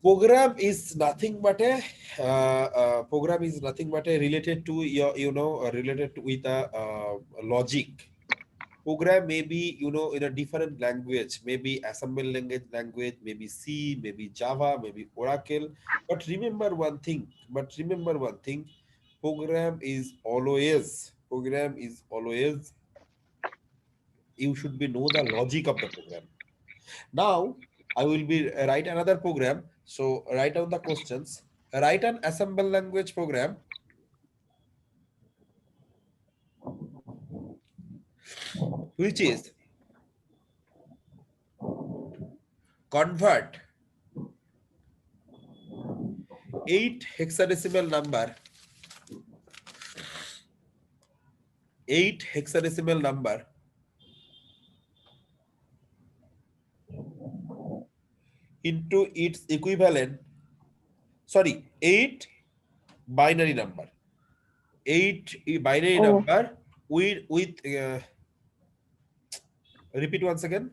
Program is nothing but a related to your related to with a logic. Program may be in a different language, maybe assembly language, maybe C, maybe Java, maybe Oracle. But remember one thing, program is always you should be know the logic of the program. Now I will be write another program. So write down the questions. Write an assemble language program which is convert 8 hexadecimal number 8 hexadecimal number into its equivalent. Sorry, 8 binary number. 8 binary Oh, number with repeat once again.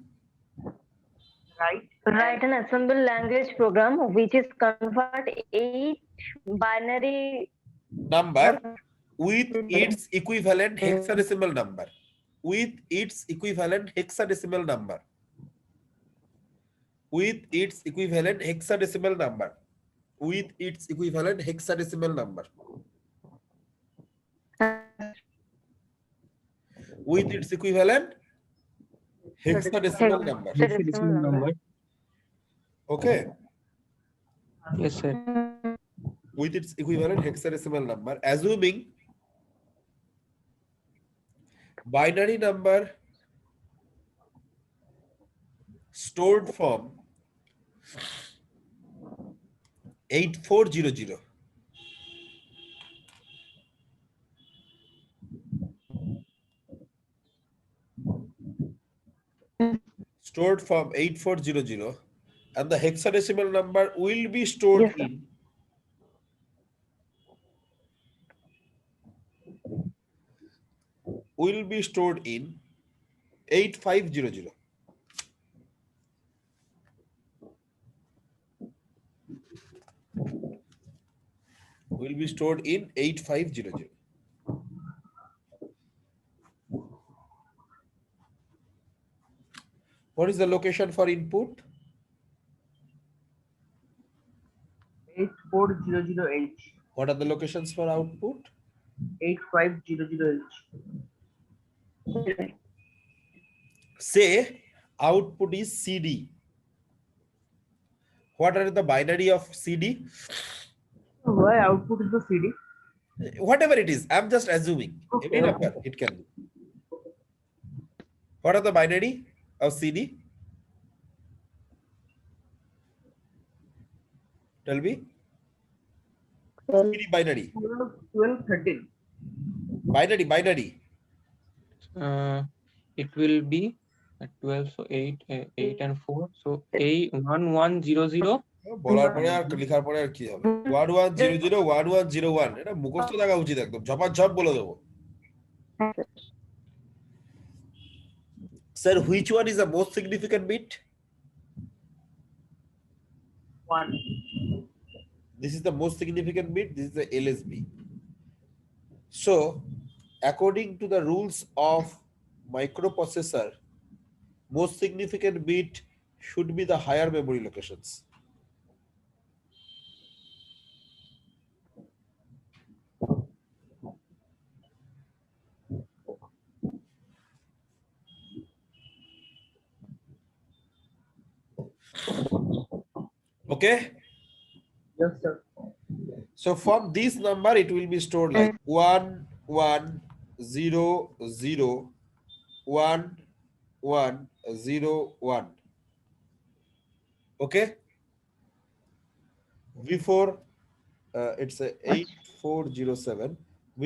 Right. write an assemble language program which is convert 8 binary Number number. with its equivalent hexadecimal number. With its equivalent hexadecimal number. With its equivalent hexadecimal number. With its equivalent hexadecimal number. With its equivalent hexadecimal number. Hexadecimal Hexadecimal number. number. Okay. Yes, sir. With its equivalent hexadecimal number, assuming binary number stored from 8400, stored from 8400, and the hexadecimal number will be stored Yes, sir. in will be stored in 8500. Will be stored in 8500. What is the location for input? 8400H. What are the locations for output? 8500H. Say output is CD. What are the binary of CD? Why output is the CD? Whatever it is, I'm just assuming. Okay, Any number it can be. What are the binary of CD? Tell me. CD binary. 12, 13. Binary. It will be 12, so 8 and 4. So 1100. বলার পরে আর লেখার পরে আর কি হবে 1100 1101 এটা মুখস্থ থাকা উচিত একদম ঝপাঝপ বলে দেবো sir which one is the most significant bit? 1. This is the most significant bit. This is the LSB. So according to the rules of microprocessor, most significant bit should be the higher memory locations. Okay. Yes, sir. So from this number, it will be stored like 1 1 0 0 1 1 0 1. Okay. Before it's a 8407.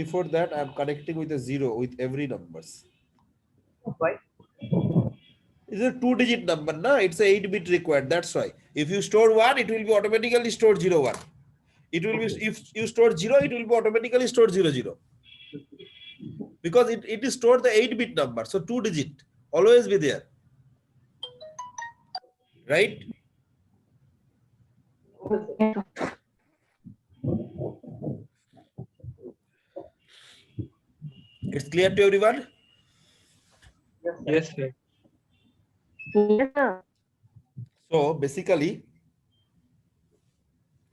Before that, I'm connecting with a 0 with every numbers. Why? It's a 2-digit number, na? It's a 8-bit required. That's why. If you store 1, it will be automatically stored 0 1. It will be if you store 0, it will be automatically stored 0 0. Because it is stored the 8-bit number, so 2-digit always be there, right? It's clear to everyone? Yes, sir. Yes, sir. Yes, sir. So basically,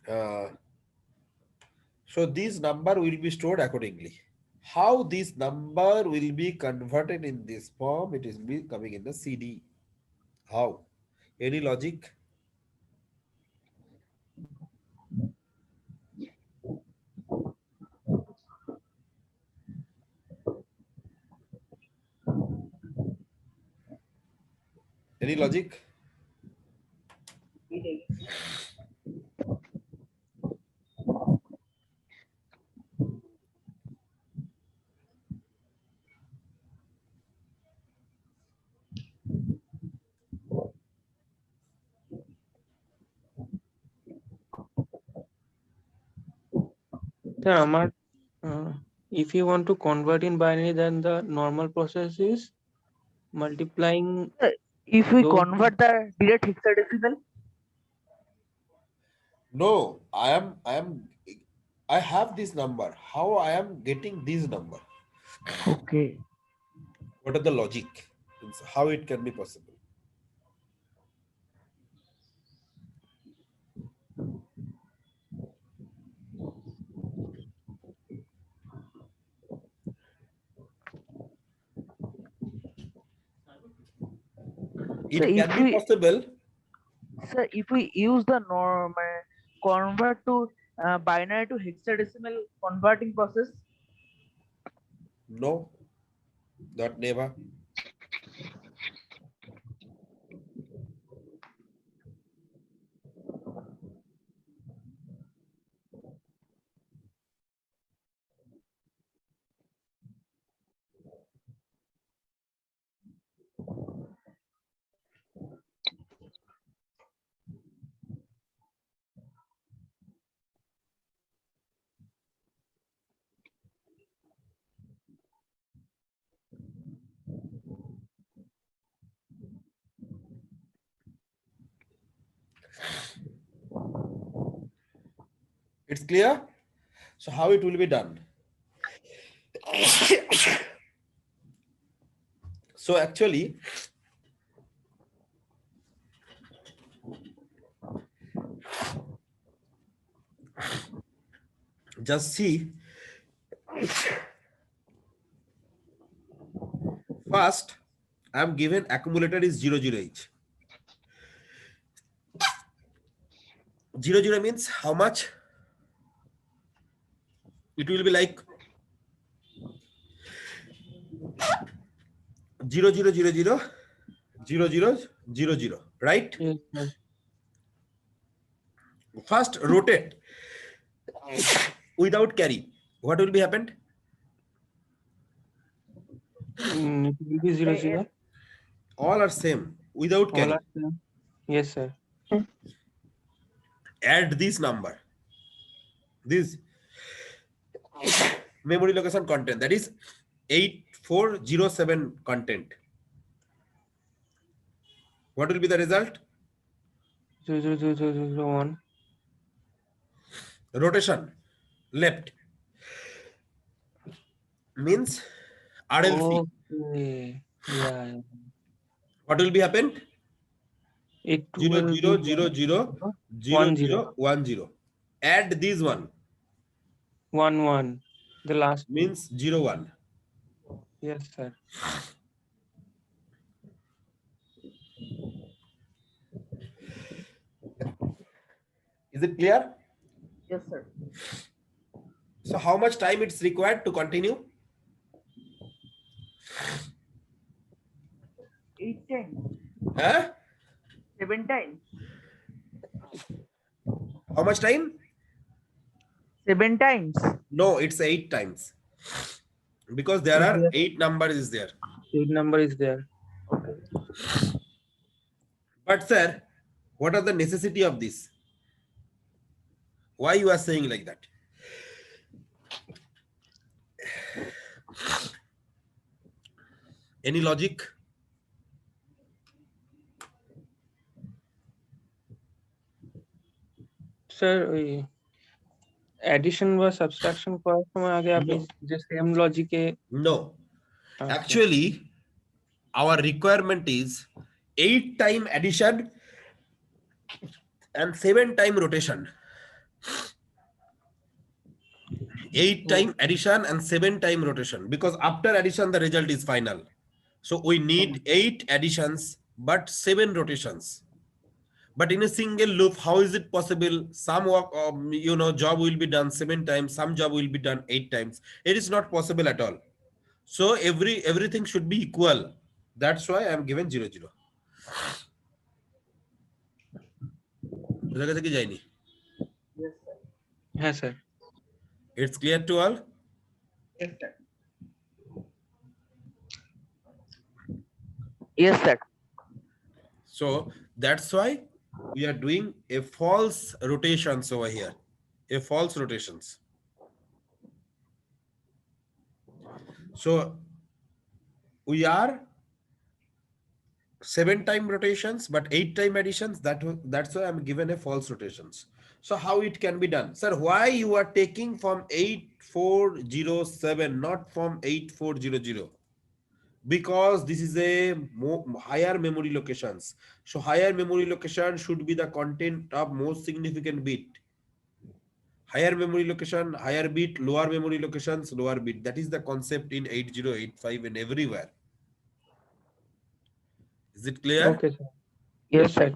uh, so this number will be stored accordingly. How this number will be converted in this form? It is be coming in the CD. How? Any logic? Any logic? Read again. Sir, if you want to convert in binary, then the normal process is multiplying If we those. convert the direct hexadecimal, No, I have this number. How I am getting this number? okay. What are the logic? Means how it can be possible? So It can be possible. if we use the convert to binary to hexadecimal converting process, No, not never. It's clear. So how it will be done? So actually, just see. First, I am given accumulator is 0, 0 each. 0, 0 means how much? It will be like 0, 0, 0, 0, 0, 0, 0, 0, right? Yes, sir. First, rotate without carry. What will be happened? It will be 0, 0. All are same without All carry. are same. Yes, sir. Add this number. This memory location content, that is 8407 content. What will be the result? 0, 0, 0, 0, 0, 0, 1. Rotation left means RLC. Okay. Yeah. What will be happened? It 0, will 0, be 0, 0, 0, 1, 0. 0, 1, 0. Add this one 1, 1. The last two. means 0, 1. Yes, sir. Is it clear? Yes, sir. So how much time it's required to continue? 8 times, Huh? 7 times, How much time? 7 times. No, it's 8 times. Because there Is are there 8 numbers is there. eight number is there? Okay. But sir, what are the necessity of this? Why you are saying like that? Any logic? Sir ওই addition বা subtraction করার সময় আগে আপনি No. যে same লজিকে No. Actually, our requirement is 8 time addition and 7 time rotation. 8 time addition and 7 time rotation, because after addition the result is final. So we need 8 additions but 7 rotations. But in a single loop, how is it possible? Some work, job will be done 7 times, some job will be done 8 times. It is not possible at all. So everything should be equal. That's why I am given 0 0. বোঝা গেছে কি যায়নি? Yes, sir. হ্যাঁ sir It's clear to all? Yes, sir. Yes, sir. So that's why we are doing a false rotations over here. A false rotations. So we are 7 time rotations but 8 time additions. That's why I'm given a false rotations. So how it can be done? Sir, why you are taking from 8407 not from 8400? Because this is a higher memory locations. So higher memory location should be the content of most significant bit. Higher memory location, higher bit, lower memory locations, lower bit. That is the concept in 8085 and everywhere. Is it clear? Okay sir Yes, sir.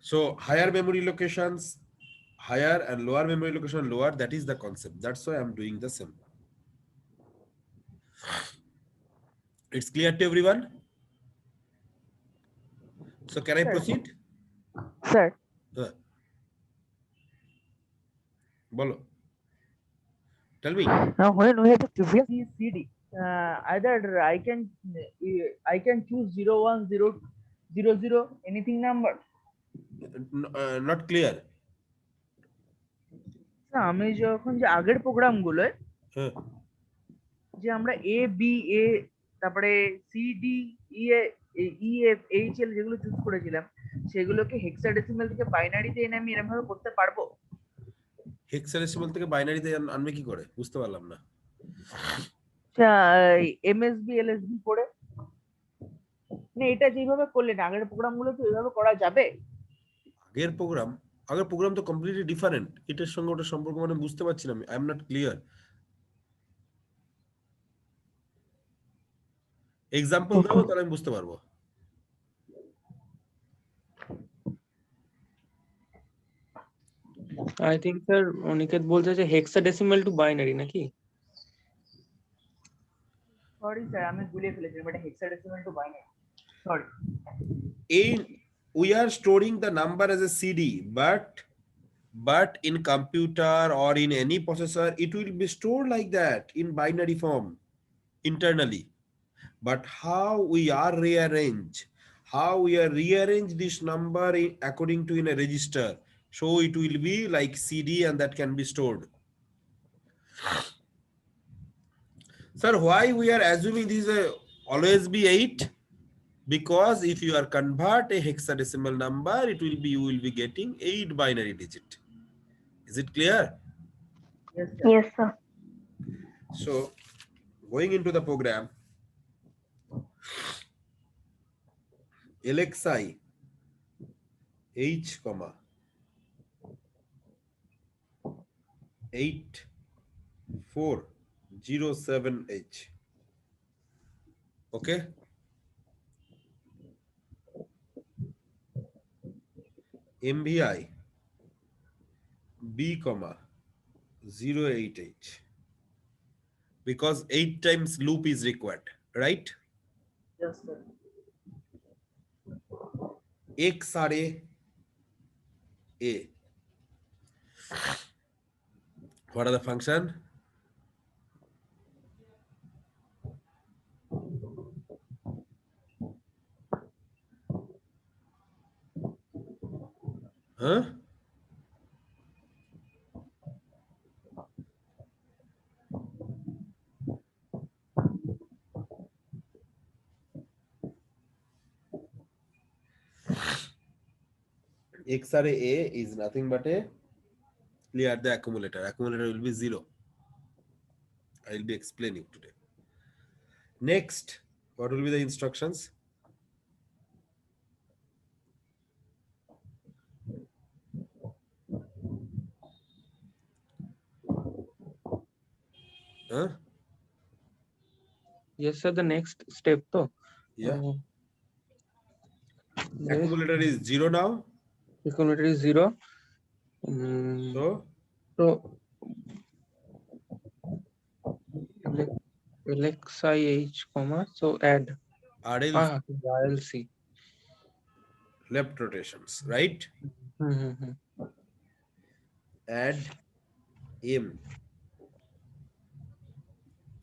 So higher memory locations higher and lower memory location lower. That is the concept. That's why I'm doing the same. It's clear to everyone? So can I Sir. proceed? Sir. Bolo. Tell me. Now, when we have the previous CD, either I can choose 0 1 0 0 0 anything number. Not clear. না, আমি যখন যে আগের programme গুলো Huh. যে আমরা এ B A তারপরে C D E E F H L যেগুলো চুজ করেছিলাম সেগুলোকে হেক্সাডেসিমাল থেকে বাইনারিতে এনে আমি এরকম ভাবে করতে পারবো? হেক্সাডেসিমাল থেকে বাইনারিতে আনবে কি করে? বুঝতে পারলাম না। এমএসবি এলএসবি করে মানে এটা যেভাবে করলেন আগের প্রোগ্রামগুলো তো এইভাবে করা যাবে? আগের প্রোগ্রাম তো কমপ্লিটলি ডিফারেন্ট। এটার সঙ্গে ওটা সম্পর্ক মানে বুঝতে পারছি না আমি। I am not clear. Example দাও তাহলে আমি বুঝতে পারবো। আই থিঙ্ক স্যার অনিকেত বলছে যে হেক্সাডেসিমাল টু বাইনারি নাকি? সরি স্যার আমি ভুলে ফেলেছিলাম এটা hexadecimal two binary. Sorry. We are storing the number as a CD, but in computer or in any processor it will be stored like that in binary form internally. But how we are rearrange this number according to in a register, so it will be like CD and that can be stored. Sir, why we are assuming this always be 8? Because if you are convert a hexadecimal number, you will be getting 8 binary digit. Is it clear? Yes, sir. Yes, sir. So going into the program, LXI H, 8407H. Okay. MVI B, 08H. Because 8 times loop is required, right? Yes, sir. XRA A. What are the function? Huh? X array A is nothing but a clear the accumulator. Accumulator will be 0. I will be explaining today. Next, what will be the instructions? Huh? Yes, sir. The next step, though. Yeah. Yes, Accumulator is 0 now. accumulator is 0. So So LXIH, comma. So add. RL RLC. left rotations, right? Mm-hmm. Add M.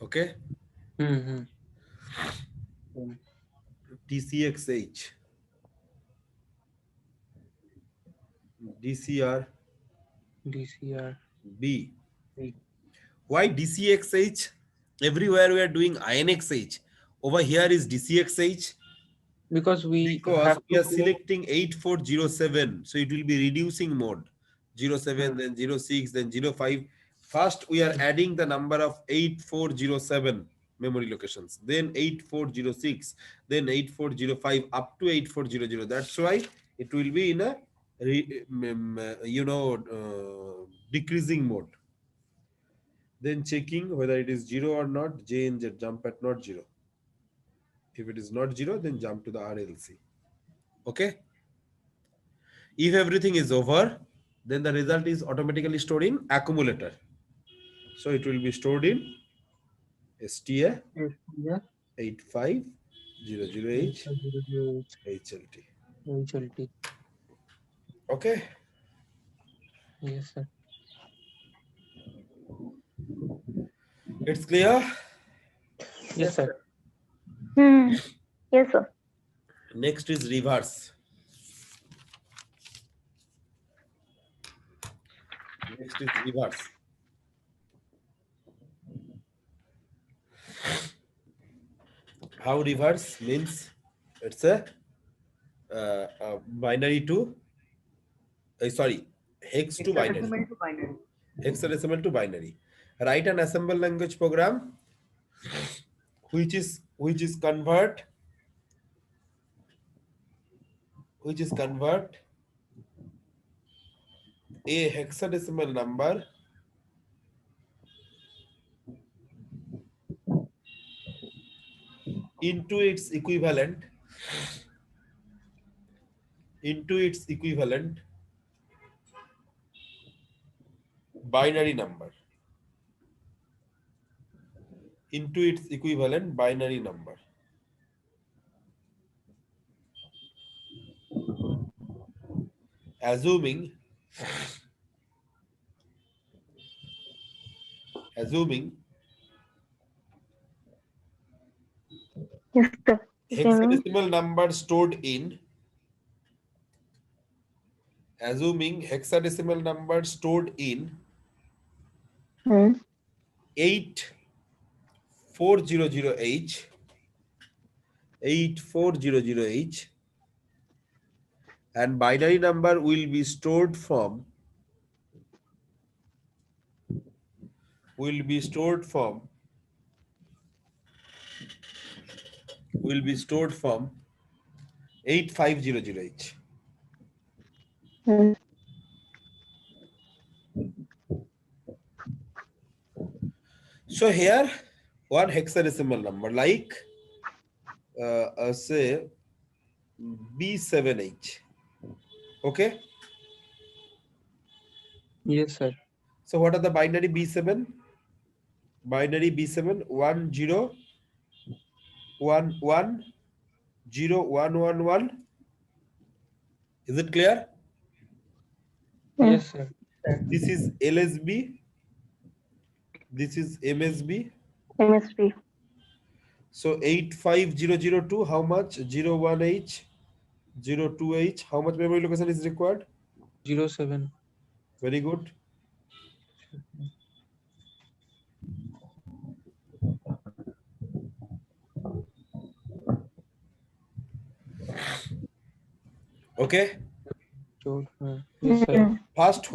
Okay. Mm-hmm. TCXH. DCR DCR. B. B. Why DCXH? Everywhere we are doing INXH. Over here is DCXH Because we because have we to are go. selecting 8407. So it will be reducing mode. 07, then 06, then 05. First, we are adding the number of 8407 memory locations, then 8406, then 8405 up to 8400. That's why it will be in a decreasing mode. Then checking whether it is 0 or not, J and Z jump at not 0. If it is not 0, then jump to the RLC. Okay. If everything is over, then the result is automatically stored in accumulator. So it will be stored in STA Yeah. 8500H HLT. HLT. Okay. Yes, sir. It's clear. Yes, sir. Hmm. Yes, sir. Next is reverse. Next is reverse. How reverse means? It's a binary to hex to binary. Hexadecimal to binary. Hexadecimal to binary. Write an assemble language program which is convert a hexadecimal number into its equivalent binary number. Assuming Yes, sir. Assuming. hexadecimal number stored in 8400H 8400H and binary number will be stored from 8500H. Hmm. So here one hexadecimal number like say B7H. Okay. Yes, sir. So what are the binary B7? Binary B7 10110111. Is it clear? Yes, sir. This is LSB. This is MSB. MSP. So 85002, how much? 01H, 02H. How much memory location is required? 07. Very good. Okay. Yes, sir. Hmm. First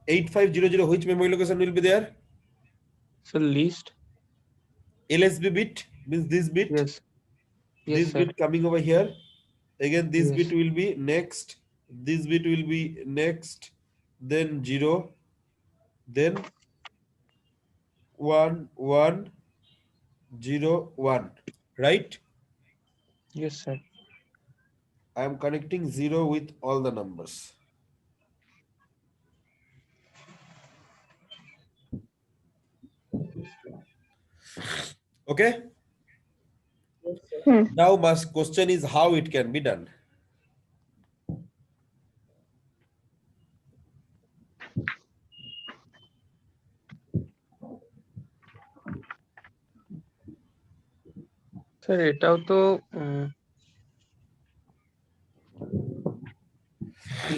8500, which memory location will be there? So least. LSB bit means this bit. Yes. Yes, This sir. bit coming over here. Again, this Yes. bit will be next. This bit will be next. Then 0. Then 1 1 0 1. Right? Yes, sir. I am connecting 0 with all the numbers. Okay. Yes, sir. Hmm. Now, my question is how it can be done. Sir এটাও তো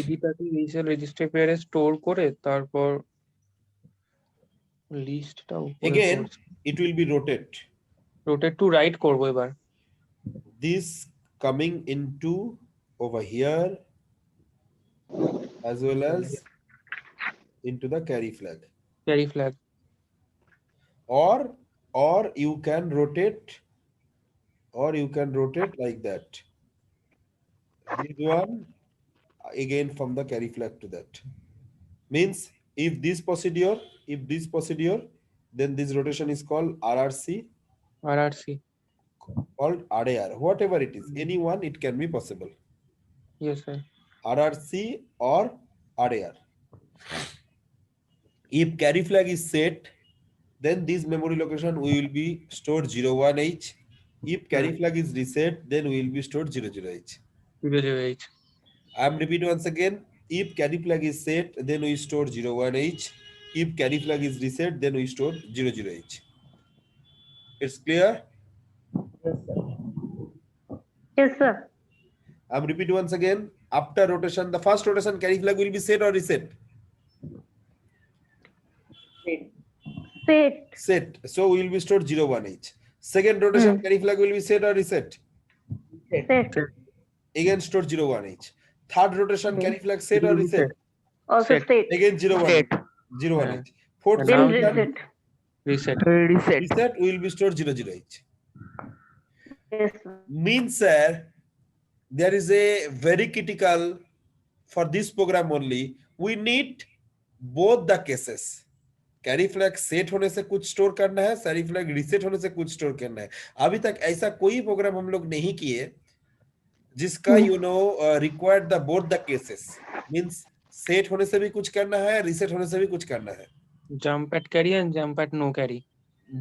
ইডিটাকে initial register পেয়ারে store করে তারপর লিস্টটা উপরে Again, it will be rotate. Rotate to right করব এবার। This coming into over here as well as into the carry flag. Carry flag. Or you can rotate like that. This one again from the carry flag to that. Means if this procedure, then this rotation is called RRC, RRC. called RAR, whatever it is, any one it can be possible. Yes sir. RRC or RAR. If carry flag is set, then this memory location will be stored 01H. If carry flag is reset, then will be stored 00H. 008। I am repeating once again. If carry flag is set, then we store 01H. If carry flag is reset, then we store 00H. It's clear? Yes, sir. Yes, sir. I'm repeating once again. After rotation, the first rotation carry flag will be set or reset? Set. Set. Set. So we will be stored 01H. Second rotation carry flag will be set or reset? Set. Set. Again stored 01H. Third rotation carry flag set or reset? Also Set. set. Again 01H. 01H. Fourth Now Then rotation reset. Reset. Reset. reset will be stored 00H. Yes, sir. Means sir, there is a very critical for this program only. We need both the cases. Carry flag set होने से कुछ store करना है, carry flag reset होने से कुछ store करना है। अभी तक ऐसा कोई प्रोग्राम हम लोग नहीं किए जिसका required the both the cases. Means set होने से भी कुछ करना है, रिसेट होने से भी कुछ करना है। jump at carry and jump at no carry.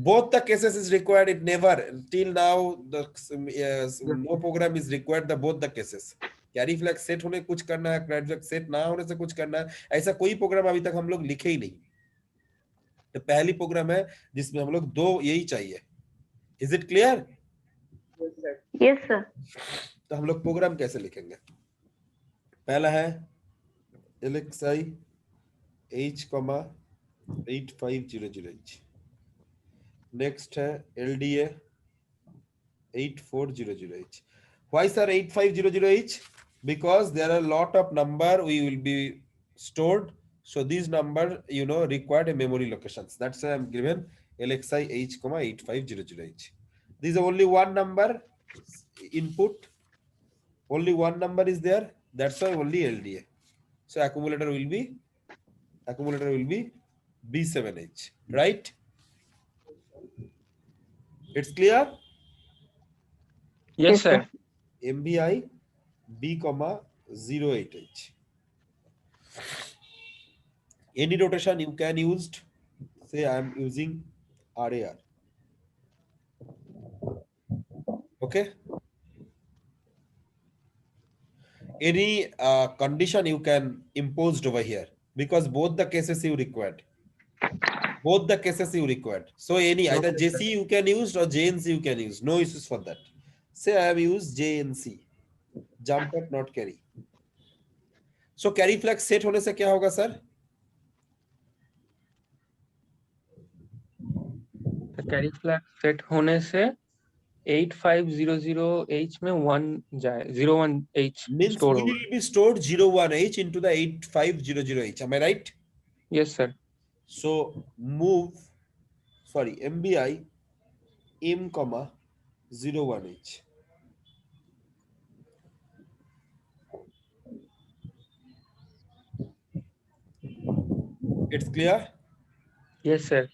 Both the cases is required. It never till now the no program is required the both the cases. Carry flag set होने कुछ करना है, कैरी फ्लैग सेट ना होने से कुछ करना है, ऐसा कोई प्रोग्राम अभी तक हम लोग लिखे ही नहीं। तो पहली प्रोग्राम है जिसमें हम लोग दो यही चाहिए। Is it clear? Yes, sir. Yes, sir. तो हम लोग प्रोग्राम कैसे लिखेंगे? पहला है LXI H, 8500H। नेक्स्ट है LDA 8400H। Why sir 8500H? Because there are a lot of number we will be stored. So these number required a memory locations. That's why I'm given LXI H, 8500H. This is only one number input. Only one number is there. That's why only LDA. So accumulator will be B7H, right? It's clear? Yes, sir. MBI B, 08H. Any rotation you can use. Say I am using RAR. Okay. Any condition you can impose over here because both the cases you required. Both the cases you required. So any either JC you can use or JNC you can use. No issues for that. Say I have used JNC. Jump at not carry. So carry flag set होने से क्या होगा sir? The carry flag set होने से 8500H में 1 जाए 01H means store it होगा. will be stored 01H into the 8500H. Am I right? Yes sir. So move, sorry, MBI m comma 01H. It's clear? Yes sir.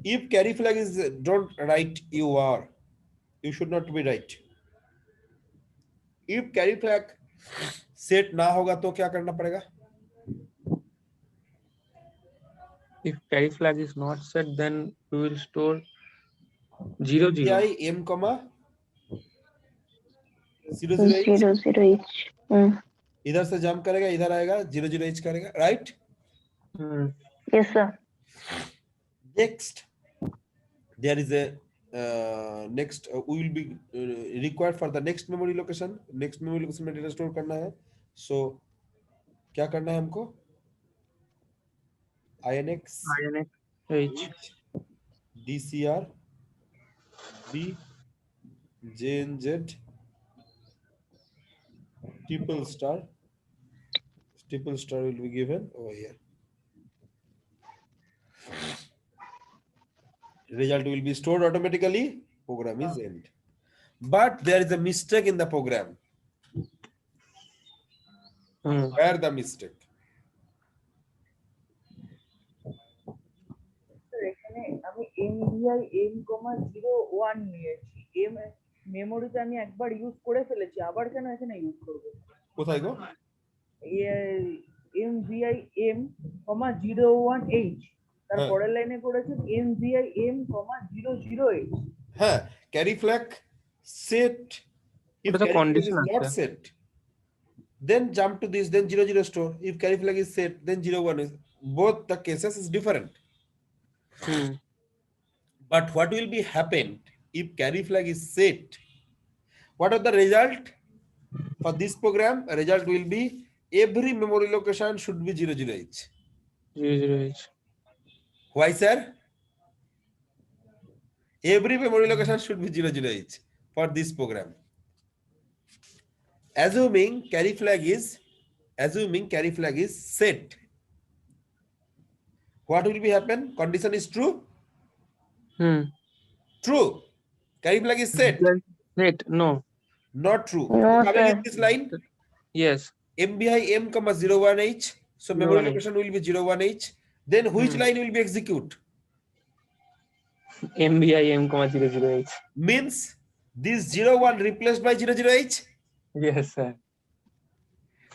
If carry flag is don't write you are, you should not be right. If carry flag set ना होगा तो क्या करना पड़ेगा? If carry flag is not set, then we will store 00. MBI m comma 00H. 00H. इधर से jump करेगा, इधर आएगा, 00H करेगा, right? Yes, sir. Next, there is a next we will be required for the next memory location. Next memory location में data store करना है. So क्या करना है हमको? INX INX H. DCR B JNZ triple star will be given over here. Result will be stored automatically. Program is end. But there is a mistake in the program. Where the mistake? এখানে আমি MVI M,01 নিয়েছি। M মেমোরিতে আমি একবার use করে ফেলেছি, আবার কেন এখানে ইউজ করব? কোথায় গো? MVI M,01H তার পরের লাইনে করেছেন MVI M,00H। হ্যাঁ, carry flag set. If ওটা তো carry flag is condition not আছে। set, then jump to this, then 00 store. If carry flag is set, then 01 is. Both the cases is different. But what will be happened if carry flag is set? What are the result for this program? A result will be every memory location should be 00H. 00H. Why, sir? Every memory location should be 00H for this program. Assuming carry flag is set. What will be happen? Condition is true. True. Carry flag is set. Set. No. Not true. No, Coming in sir. this line, Yes. MBI M comma 01H. So memory 01H. location will be 01H. Then which line will be execute? MBI M,00H. Means this 01 replaced by 00H. Yes sir.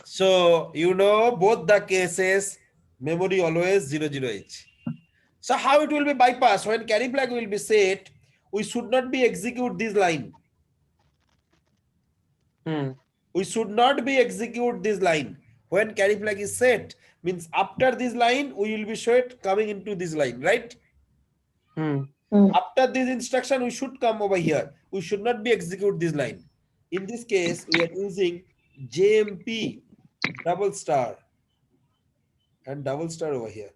So you know both the cases memory always 00H. So how it will be bypassed? When carry flag will be set, we should not be execute this line. We should not be execute this line. When carry flag is set, means after this line we will be set coming into this line, right? After this instruction we should come over here. We should not be execute this line. In this case we are using JMP double star and double star over here.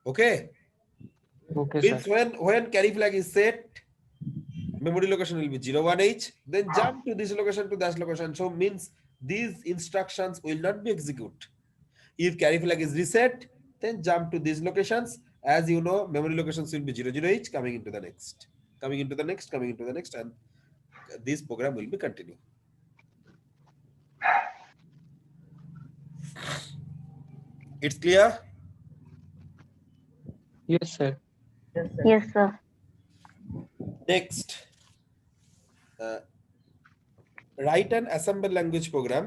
Okay. Okay Means sir. when carry flag is set, memory location will be 01H, then jump to this location to that location. So means these instructions will not be executed. If carry flag is reset, then jump to these locations. As you know, memory locations will be 00H coming into the next, coming into the next, coming into the next, and this program will be continued. It's clear? Yes sir. Yes, sir. Next, write an assembly language program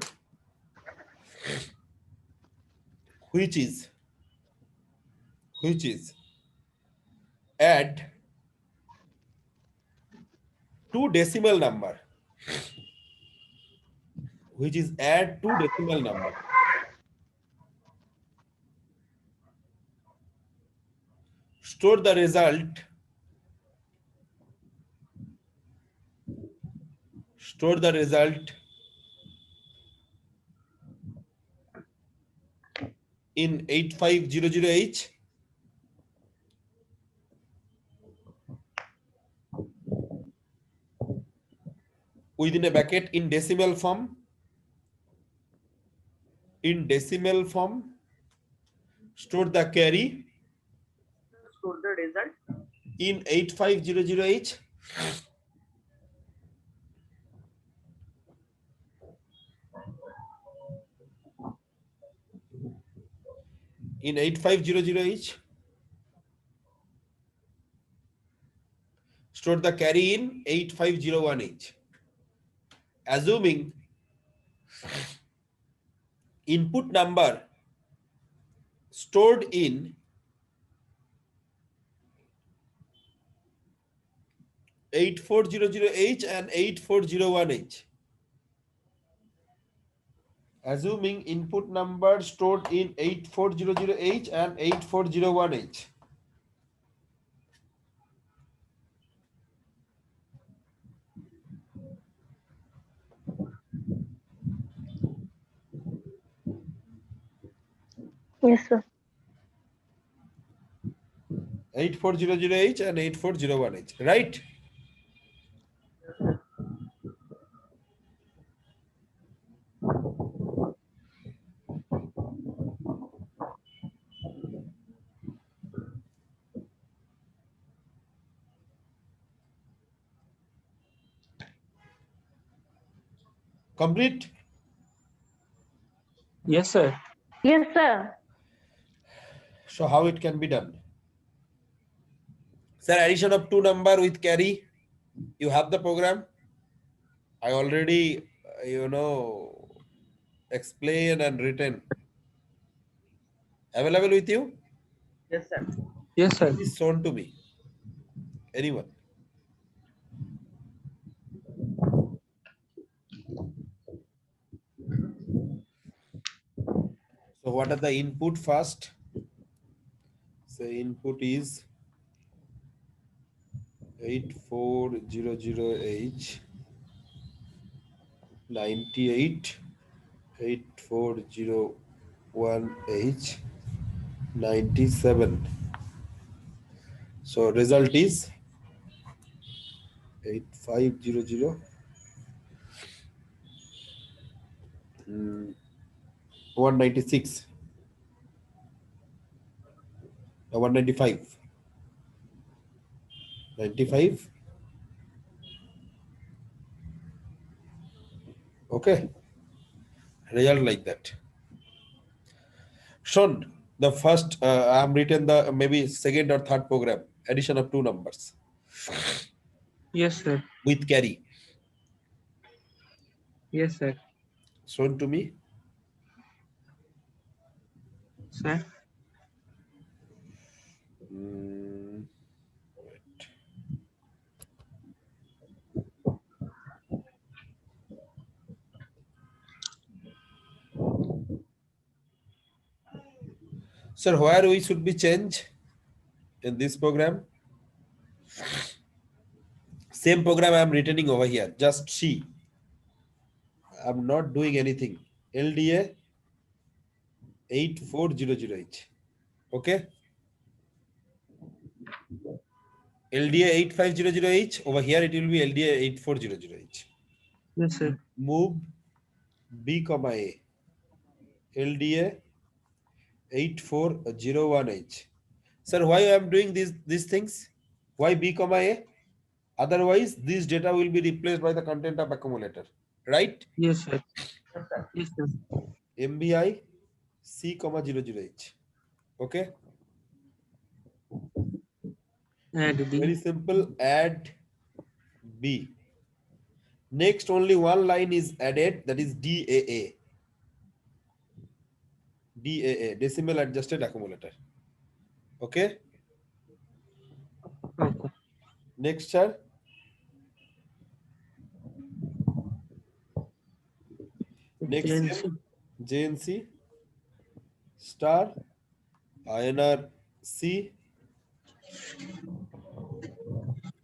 which is add 2 decimal number, store the result in 8500H. Within a bracket in decimal form. In decimal form, store the carry Store the result. in 8500H. In 8500H, store the carry in 8501H. Assuming input number stored in 8400H and 8401H. Assuming input number stored in 8400H and 8401H. Yes, sir. 8400H and 8401H, right? Complete? Yes, sir. Yes, sir. So how it can be done? Sir, addition of two number with carry. You have the program. I already, explain and written. Available with you? Yes, sir. Yes, sir. Please shown to me. Anyone? So what are the input first? So input is 8400H 98 8401H 97. So result is 8500 196 195 95. Okay, result like that. Shown the first I am written the maybe second or third program, addition of two numbers Yes, sir. with carry. Yes, sir. Shown to me. Sir. Wait. Sir, where we should be change in this program? Same program I am returning over here. Just see. I'm not doing anything. LDA 8400H. Okay. LDA 8500H. Over here it will be LDA 8400H. Yes, sir. Move B comma A. LDA 8401H. Sir, why I am doing these things? Why B comma A? Otherwise, this data will be replaced by the content of accumulator, right? Yes, sir. Yes, sir. Yes, sir. MBI C comma 00H. Okay. Add Very B. simple. Add B. Next, only one line is added, that is DAA. DAA, decimal adjusted accumulator. Okay. Okay. Next, sir. Next, JNC. JNC star INR C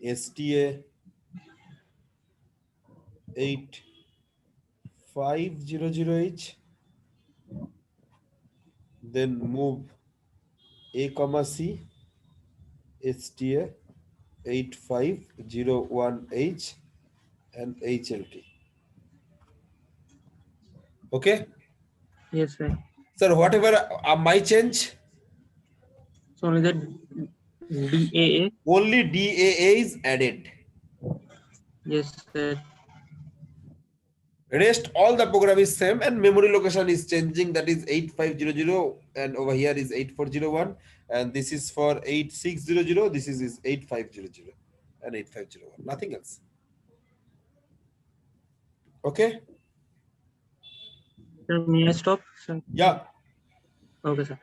STA 8500H then move A comma C, STA 8501H and HLT. Okay, Yes, sir. sir, whatever my change, So only the DAA. only DAA is added. Yes, sir. Rest all the program is same and memory location is changing, that is 8500 and over here is 8401 and this is for 8600, this is 8500 and 8501, nothing else. Okay, Sir, may I stop, sir? yeah, Okay, sir.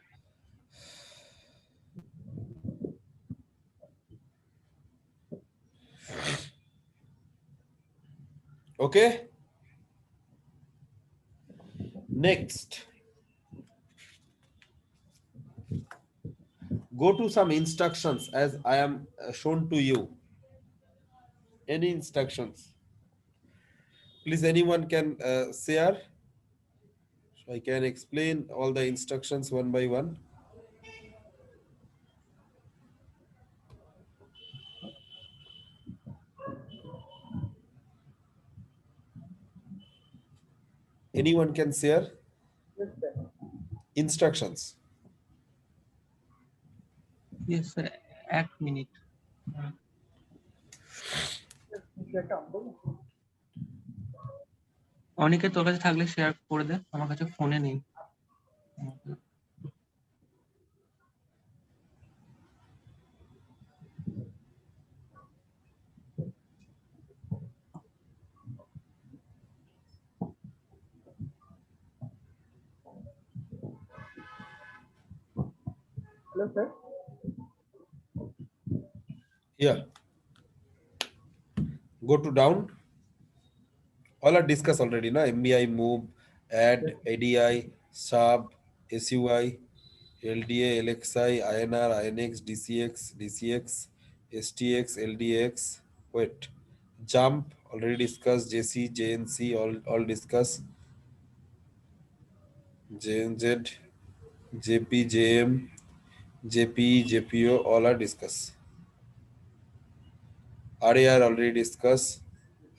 okay. Next, go to some instructions as I am shown to you. Any instructions? Please, anyone can share. So I can explain all the instructions one by one. Anyone can share Yes, sir. instructions. Yes, sir. Act minute. বিষয়টা on করবো? অনেকে তোর কাছে থাকলে share করে দে, আমার কাছে ফোনে নেই। Hello, sir. Yeah. Go to down. All are discussed already, na? MBI, move, add, ADI, sub, SUI, LDA, LXI, INR, INX, DCX, DCX, STX, LDX. Wait. Jump, already discussed. JC, JNC, all discussed. JNZ, JP, JM, JP, JPO, all are discussed. RAR already discussed.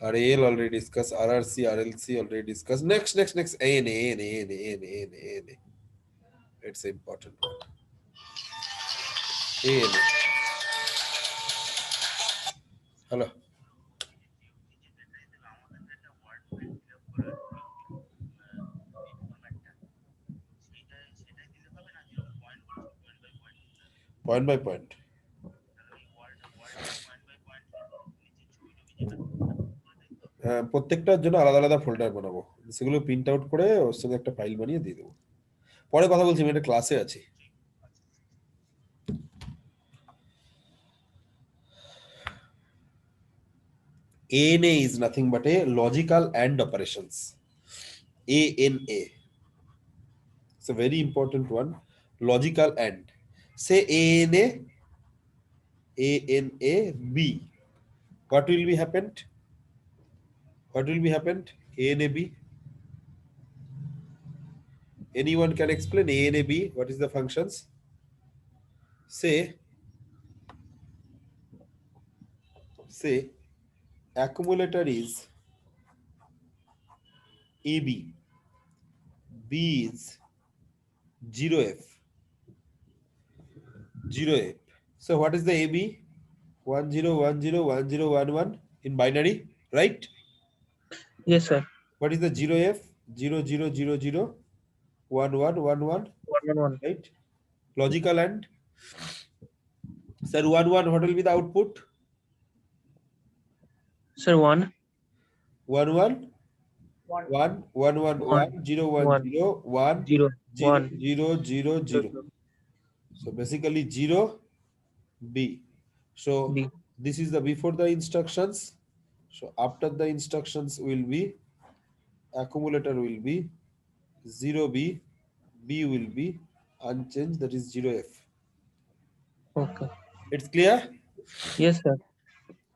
RAL already discussed. RRC, RLC already discussed. Next. ANA. It's important one. ANA. Hello. Point by point. প্রত্যেকটার জন্য আলাদা আলাদা folder বানাবো, সেগুলো print out করে ওর সঙ্গে একটা file বানিয়ে দিয়ে দেবো। পরে কথা বলছি, আমি একটা ক্লাসে আছি। ANA is nothing but a logical and operations. ANA. It's a very important one. Logical and. Say ANA B. What will be happened? What will be happened? ANA B. Anyone can explain ANA B? What is the functions? Say accumulator is AB. B is 0F. 0F. So what is the AB? 10101011 in binary, right? Yes, sir. What is the 0F? 0000 1111, 111. right? Logical and. Sir, 11, what will be the output? Sir, 1. 11 One. 1 1 1 1 0 1 0 1 0. 0 1. 0 0 0. So basically 0 B. So B. this is the before the instructions. So after the instructions will be accumulator will be 0B, B will be unchanged, that is 0F. Okay. It's clear? Yes, sir.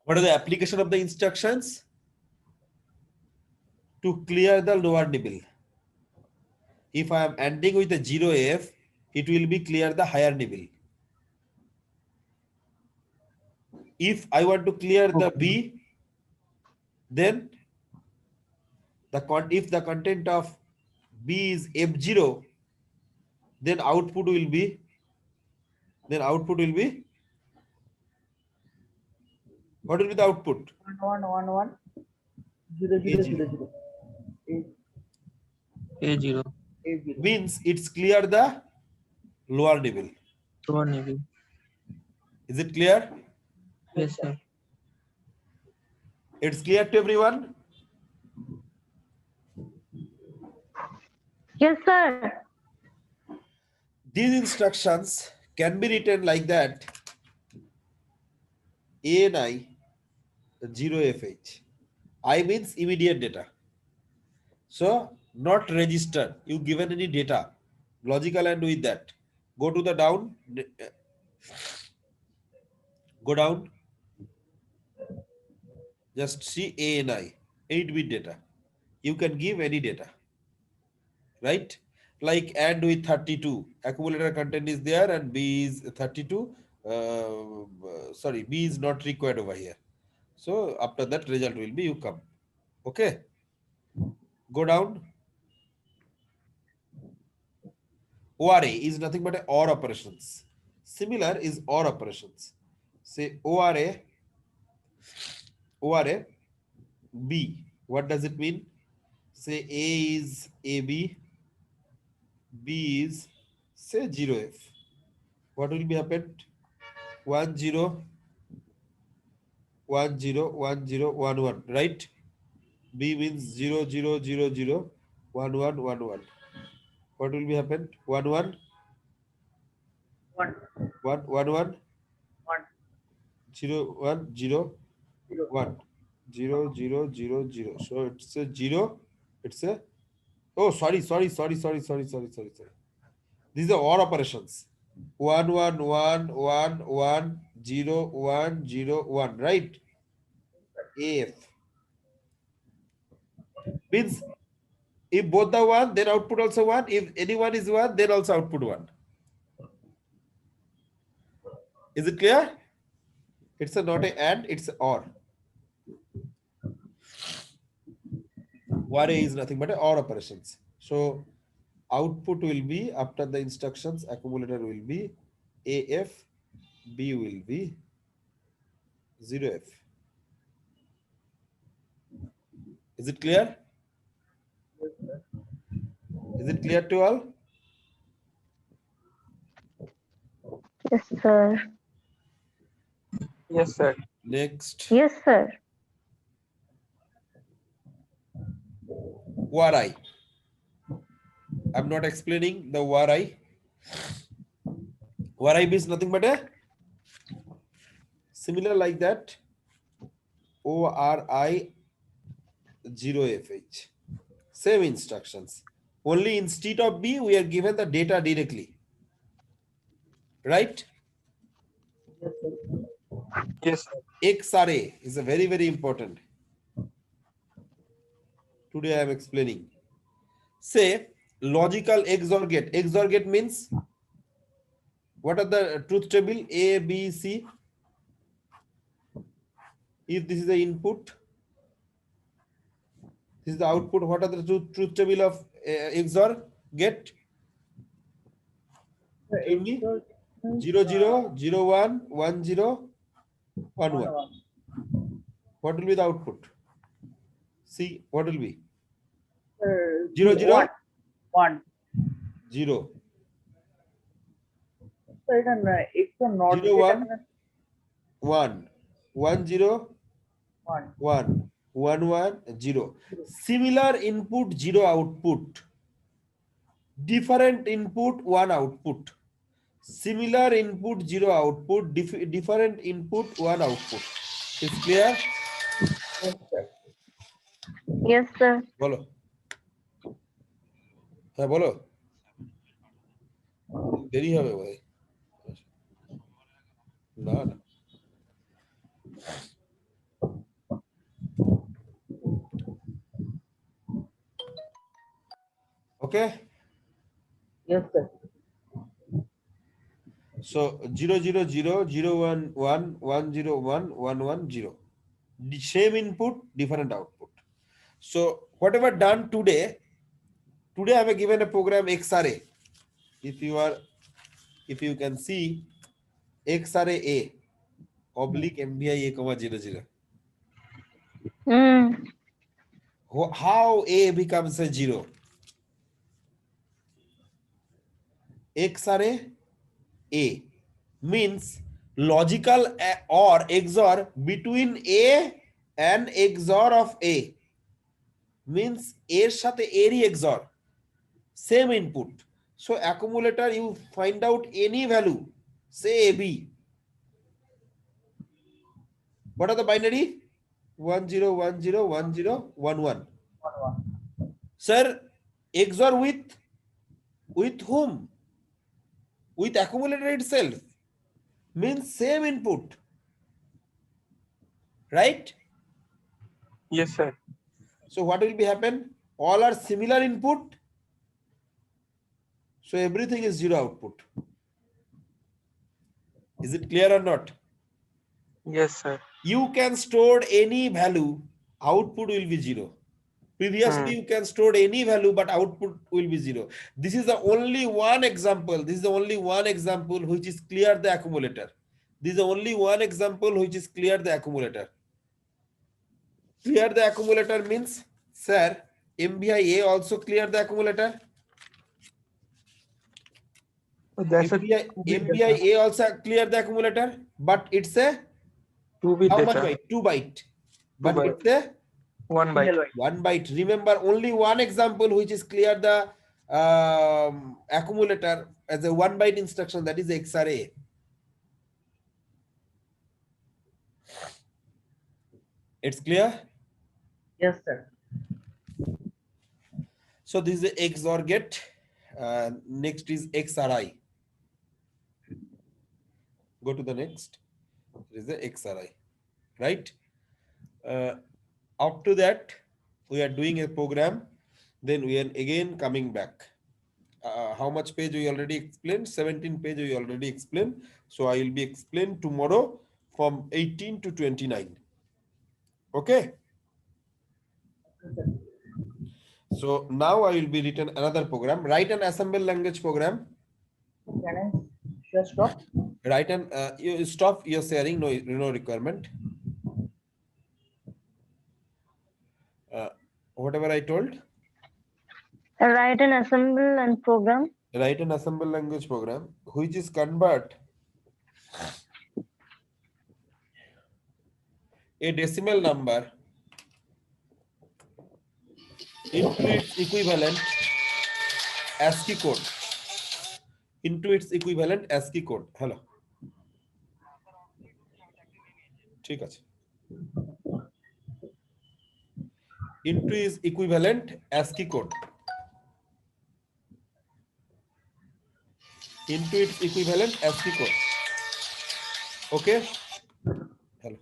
What are the application of the instructions? To clear the lower nibble. If I am ending with a 0F, it will be clear the higher nibble. If I want to clear the B, then if the content of B is F0, then output will be what will be the output? 1 1 1 1 0 0 A0. 0 0. A0. A0. Means it's clear the lower nibble. Lower nibble. Is it clear? Yes, sir. It's clear to everyone? Yes, sir. These instructions can be written like that: ANI 0FH. I means immediate data. So not register. You given any data, logical and with that. Go to the down. Go down. Just see ANI 8-bit data. You can give any data, right? Like AND with 32. Accumulator content is there and B is 32. Sorry, B is not required over here. So after that result will be you come. Okay. Go down. ORA is nothing but a OR operations. Similar is OR operations. Say ORA B. What does it mean? Say A is AB, B is say 0F. What will be happened? 1 0 1 0 1 0 1 1, right? B means 0 0 0 0 1 1 1 1. What will be happened? 1 1 1 1 1 1 1 0 1 0 0. 1 0 0 0 0. So it's a 0. It's a sorry. These are all operations. 1 1 1 1 1 0 1 0 1, right? AF means if both are 1, then output also 1. If anyone is 1, then also output 1. Is it clear? It's a not a and, it's a or. ORA is nothing but a or operations. So output will be after the instructions, accumulator will be AF, B will be 0F. Is it clear? Is it clear to all? Yes, sir. Yes, sir. Next, Yes, sir. ORI. I'm not explaining the ORI. ORI is nothing but a similar like that. ORI 0FH. Same instructions. Only instead of B, we are given the data directly. Right? Yes, sir. XRA is a very, very important. Today I am explaining. Say logical XOR gate. XOR gate means what are the truth table? A, B, C. If this is the input, this is the output. What are the truth table of XOR gate? Tell me. 0 0 0 1 1 0 1 1. What will be the output? See, what will be? 0 0 1. 0 So it's a not 0 1 1 1 0 1. 1 1 1 0. Similar input, 0 output. Different input, 1 output. Similar input, 0 output. Different input, 1 output. Is clear? Yes, sir. বলো হ্যাঁ বলো দেরি হবে ভাই না না ওকে Yes, sir. So 0 0 0 0 1 1 1 0 1 1 1 0. The same input, different output. So whatever done today I have given a program XRA. If you can see XRA A oblique MBI A comma 0 0. Hmm. How A becomes a 0? XRA A means logical or XOR between A and XOR of A, means এর সাথে এরই XOR, same input. So accumulator, you find out any value, say AB. What are the binary? 1 0 1 0 1 0 1 1. 1 1. Sir, XOR with whom? With accumulator itself, means same input, right? Yes, sir. So what will be happen? All are similar input, so everything is 0 output. Is it clear or not? Yes, sir. You can store any value, output will be 0. Previously you can store any value, but output will be 0. This is the only one example. This is the only one example which is clear the accumulator. This is the only one example which is clear the accumulator. Clear the accumulator means, sir, MBI A also clear the accumulator. That's a MBI A also clear the accumulator, but it's a 2-bit how much data. byte? 2 byte. But byte. it's a 1 byte. Single byte. 1 byte. Remember, only one example which is clear the accumulator as a 1 byte instruction, that is XRA. It's clear? Yes, sir. So this is the XOR gate. Next is XRI. Go to the next. This is the XRI, right? Up to that, we are doing a program. Then we are again coming back. How much page we already explained? 17 page we already explained. So I will be explained tomorrow from 18 to 29. Okay. So now I will be written another program. Write an assemble language program. Can I just stop? Write an you stop your sharing. No requirement. Whatever I told. Write an assemble and program. Write an assemble language program which is convert a decimal number into its equivalent ASCII code. Into its equivalent ASCII code. Hello. ঠিক আছে. Into its equivalent ASCII code. Into its equivalent ASCII code. Okay. Hello.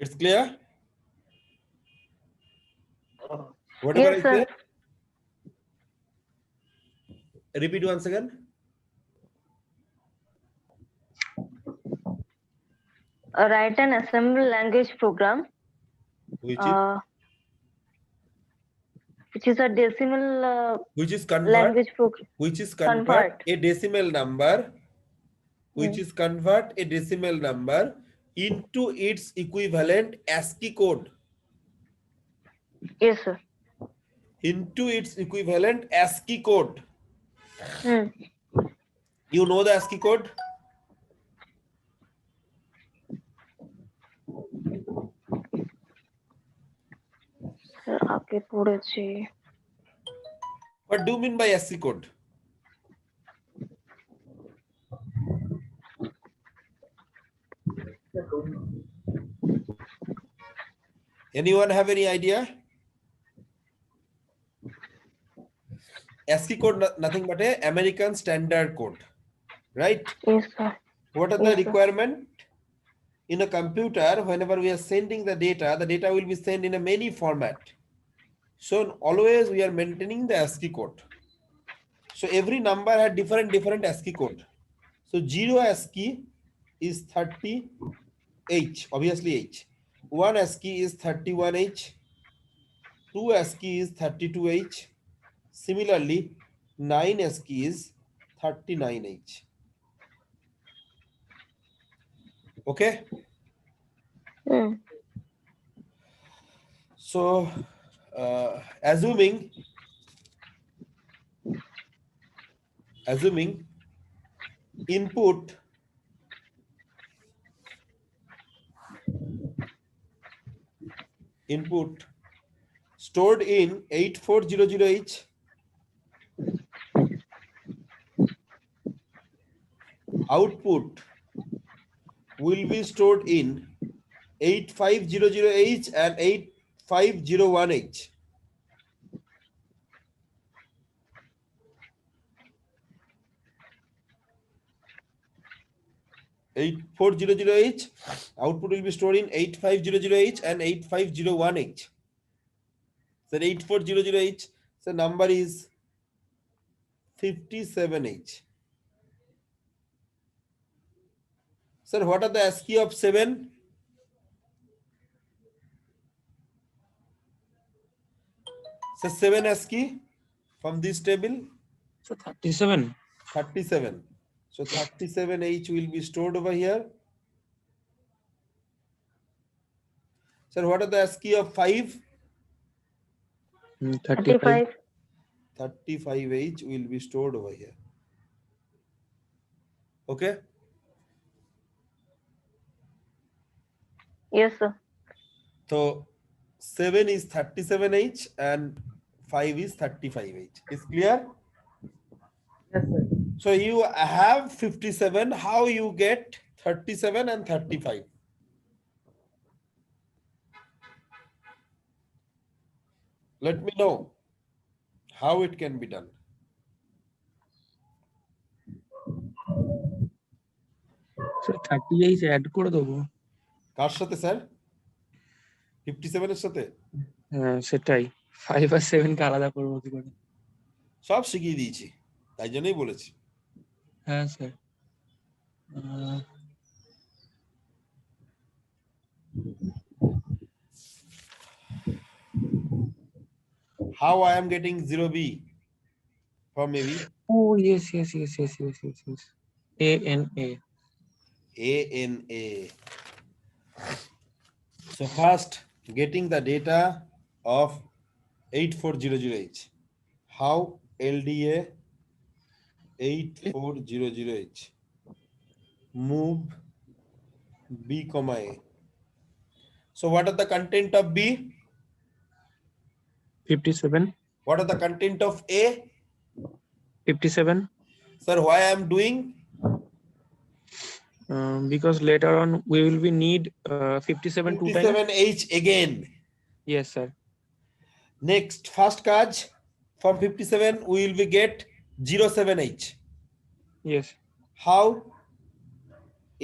It's clear? Whatever Yes, I sir. said. Repeat once again. Write an assemble language program, Which which is a decimal is convert. language program. Which is convert a decimal number. Which Hmm. is convert a decimal number into its equivalent ASCII code. Yes, sir. Into its equivalent ASCII code. Hmm. You know the ASCII code? Sir, আগে পড়েছি। What do you mean by ASCII code? Anyone have any idea? ASCII code nothing but a American standard code, right? Yes, sir. What are the Yes, sir. requirement? In a computer, whenever we are sending the data will be sent in a many format. So always we are maintaining the ASCII code. So every number had different ASCII code. So 0 ASCII is 30H, obviously H. 1 ASCII is 31H. 2 ASCII is 32H. Similarly, 9 ASCII is 39H. Okay. Mm. So assuming input stored in 8400H, output will be stored in 8500H and 8501H. H output will be stored in 8500H and 8501H. So 8400H, the number is 57H. Sir, what are the ASCII of 7? So 7 ASCII from this table, So 37. 37. So 37H will be stored over here. Sir, what are the ASCII of 5? 35. 35H will be stored over here. Okay. Yes, sir. So 7 is 37H and 5 is 35H. Is clear? Yes, sir. So you have 57. How you get 37 and 35? Let me know how it can be done. So 38 add করে দেবো। কার সাথে sir? 57 এর সাথে? হ্যাঁ সেটাই, 5 আর 7 কে আলাদা করবো কি করে? সব শিখিয়ে দিয়েছি, তাই জন্যই বলেছি। হ্যাঁ sir. How I am getting 0B from AB? Oh yes. ANA. ANA. So first, getting the data of 8400H. How? LDA 8400H. Move B, A. So what are the content of B? 57. What are the content of A? 57. Sir, why I am doing? Because later on we will be need 57 two times. 57H again. Yes sir. Next, first kaj from 57 we will be get 07H. Yes. How?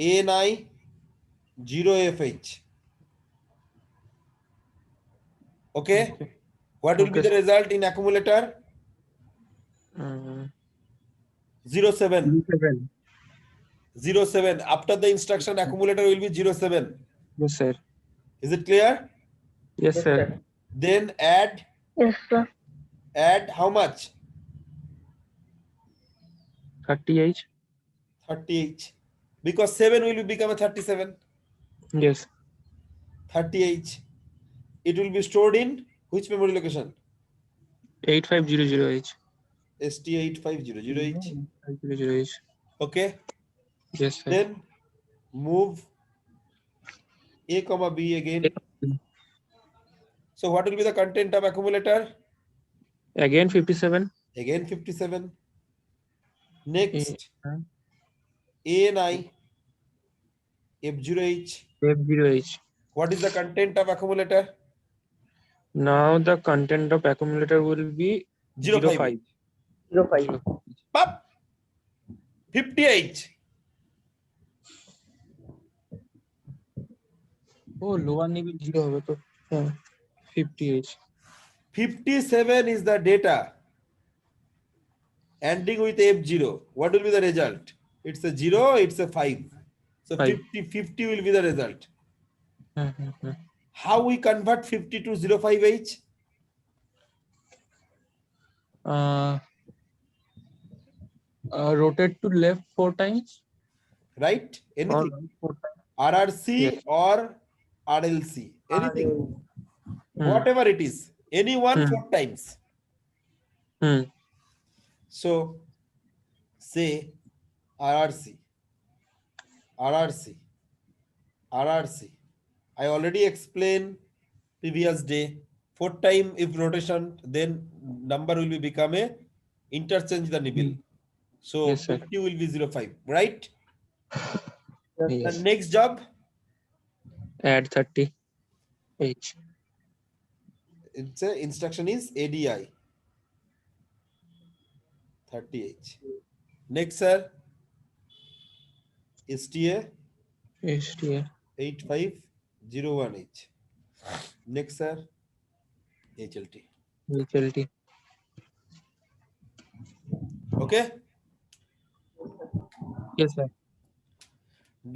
ANI 0FH. Okay. What will be Okay. the result in accumulator? 07. 07. After the instruction, accumulator will be 07. Yes sir. Is it clear? Yes sir. Then add Yes, sir. how much? 38. 30H. Because 7 will become a 37. Yes. 30H. It will be stored in which memory location? 8500H. ST8500H. 8500H. Okay. Yes sir. Then move A, B again. So what will be the content of accumulator? Again 57. Again 57. Next, ANI F0H. F0H. What is the content of accumulator? Now the content of accumulator will be 05. 05. Pop. 58. Oh, lower নিবি 0 হবে তো। হ্যাঁ, 58 57 is the data ending with F0. What will be the result? It's a 0, it's a 5. So Five. 50 will be the result. হ্যাঁ হ্যাঁ হ্যাঁ How we convert 50 to 05H? rotate to left 4 times Right? or Anything. right 4 times. RRC Yes. or RLC. Anything. Hmm. Whatever it is. Any one 4 times. Hmm. So say RRC. RRC. RRC. I already explained previous day. 4 time if rotation, then number will be become a interchange the nibble. So Yes, sir. 50 will be 05, right? The Yes. next job, Add 30 H. it's a instruction is ADI 30H. Next sir, STA HTA 8501H. Next sir, HLT. HLT. Okay, Yes, sir.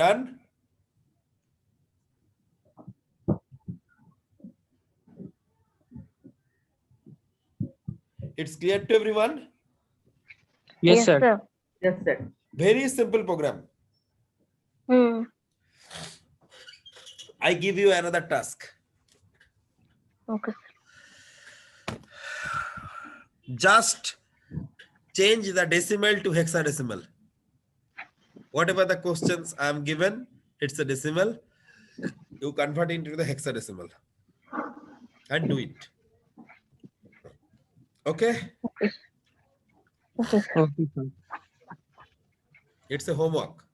done. It's clear to everyone. Yes, sir. Yes, sir. Very simple program. Hmm. I give you another task. Okay. Just change the decimal to hexadecimal. Whatever the questions I am given, it's a decimal. You convert it into the hexadecimal and do it. Okay? Okay. Okay, sir. It's a homework.